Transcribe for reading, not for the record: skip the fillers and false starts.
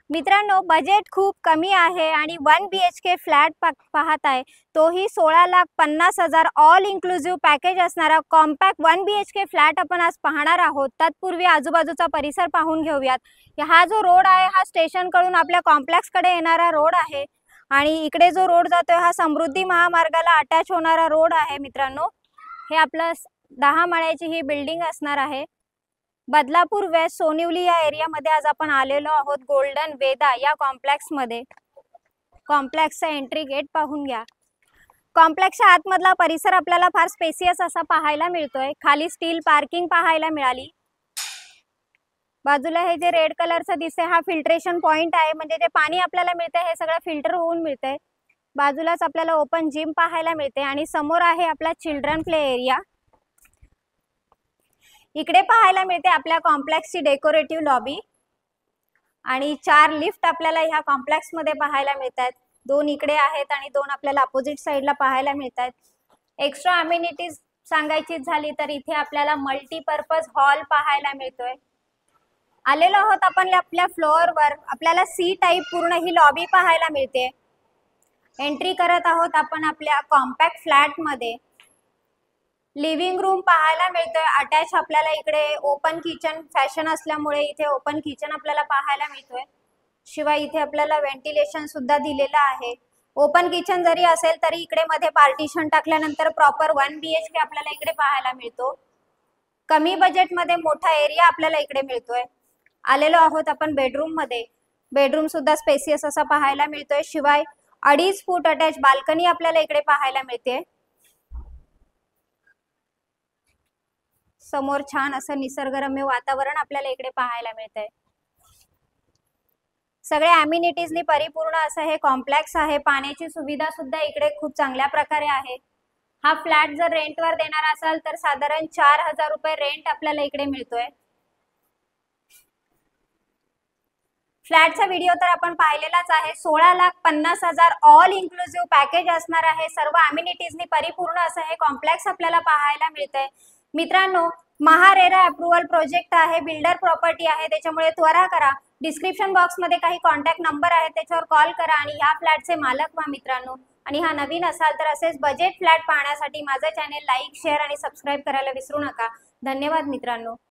मित्रांनो, बजेट खूप कमी आहे आणि 1 BHK फ्लॅट पाहत आहे, तोही 16,50,000 ऑल इन्क्लुसिव्ह पॅकेज असणारा कॉम्पॅक्ट 1 BHK फ्लॅट आपण आज पाहणार आहोत। तत्पूर्वी आजूबाजूचा परिसर पाहून घेऊयात। हा जो रोड आहे हा स्टेशन कडून आपल्या कॉम्प्लेक्स कडे येणारा रोड आहे आणि इकडे जो रोड जातोय हा समृद्धी महामार्गाला अटॅच होणारा रोड आहे। मित्रांनो, हे आपलं 10 माळ्याची ही बिल्डिंग असणार आहे। बदलापूर वेस्ट सोनिवली या एरियामध्ये आज आपण आलेलो आहोत। गोल्डन वेदा या कॉम्प्लेक्स मध्ये कॉम्प्लेक्सचा एंट्री गेट पाहून घ्या। कॉम्प्लेक्सच्या आतमधला परिसर आपल्याला फार स्पेसियस असा पाहायला मिळतोय। खाली स्टील पार्किंग पाहायला मिळाली। बाजूला हे जे रेड कलरचं दिसते हा फिल्ट्रेशन पॉइंट आहे, म्हणजे जे पाणी आपल्याला मिळते हे सगळं फिल्टर होऊन मिळते। बाजूलाच आपल्याला ओपन जिम पाहायला मिळते आणि समोर आहे आपला चिल्ड्रन प्ले एरिया। इकडे पाहायला मिळते आपल्या कॉम्प्लेक्सची डेकोरेटिव्ह लॉबी आणि 4 लिफ्ट आपल्याला ह्या कॉम्प्लेक्स मध्ये पाहायला मिळतात। 2 इकडे आहेत आणि 2 आपल्याला अपोजिट साइडला पाहायला मिळतात। एक्स्ट्रा अमेनिटीज सांगायची झाली तर इथे आपल्याला मल्टीपर्पज हॉल पाहायला मिळतोय। आलेलो आहोत आपण आपल्या फ्लोअरवर। आपल्याला सी टाइप पूर्ण ही लॉबी पाहायला मिळते। एंट्री करत आहोत आपण आपल्या कॉम्पॅक्ट फ्लॅट मध्ये। लिव्हिंग रूम पाहायला मिळतोय अटॅच। आपल्याला इकडे ओपन किचन फॅशन असल्यामुळे इथे ओपन किचन आपल्याला पाहायला मिळतोय। शिवाय इथे आपल्याला व्हेंटिलेशन सुद्धा दिलेलं आहे। ओपन किचन जरी असेल तरी इकडे मध्ये पार्टिशन टाकल्यानंतर प्रॉपर 1 BHK आपल्याला इकडे पाहायला मिळतो। कमी बजेट मध्ये मोठा एरिया आपल्याला इकडे मिळतोय। आलेलो आहोत आपण बेडरूम मध्ये। बेडरूम सुद्धा स्पेसियस असा पाहायला मिळतोय। शिवाय 2.5 फूट अटॅच बाल्कनी आपल्याला इकडे पाहायला मिळते। समोर छान असं निसर्गरम्य वातावरण आपल्याला इकडे पाहायला मिळतंय। सगळे अमेनिटीजनी परिपूर्ण असं हे कॉम्प्लेक्स आहे। पाण्याची सुविधा सुद्धा इकडे खूप चांगल्या प्रकारे आहे। हा फ्लॅट जर रेंटवर देणार असाल तर साधारण 4,000 रुपये रेंट आपल्याला इकडे मिळतोय। फ्लॅटचा व्हिडिओ तर आपण पाहिलेलाच आहे। 16,50,000 ऑल इन्क्लुसिव्ह पॅकेज असणार आहे। सर्व अमेनिटीजनी परिपूर्ण असं हे कॉम्प्लेक्स आपल्याला पाहायला मिळतंय। मित्रांनो, महारेरा अप्रूव्हल प्रोजेक्ट आहे, बिल्डर प्रॉपर्टी आहे, त्याच्यामुळे त्वरा करा। डिस्क्रिप्शन बॉक्स मध्ये काही कॉन्टॅक्ट नंबर आहे, त्याच्यावर कॉल करा आणि ह्या फ्लॅटचे मालक व्हा मित्रांनो। आणि हा नवीन असाल तर असेच बजेट फ्लॅट पाहण्यासाठी माझं चॅनल लाईक, शेअर आणि सबस्क्राइब करायला विसरू नका। धन्यवाद मित्रांनो।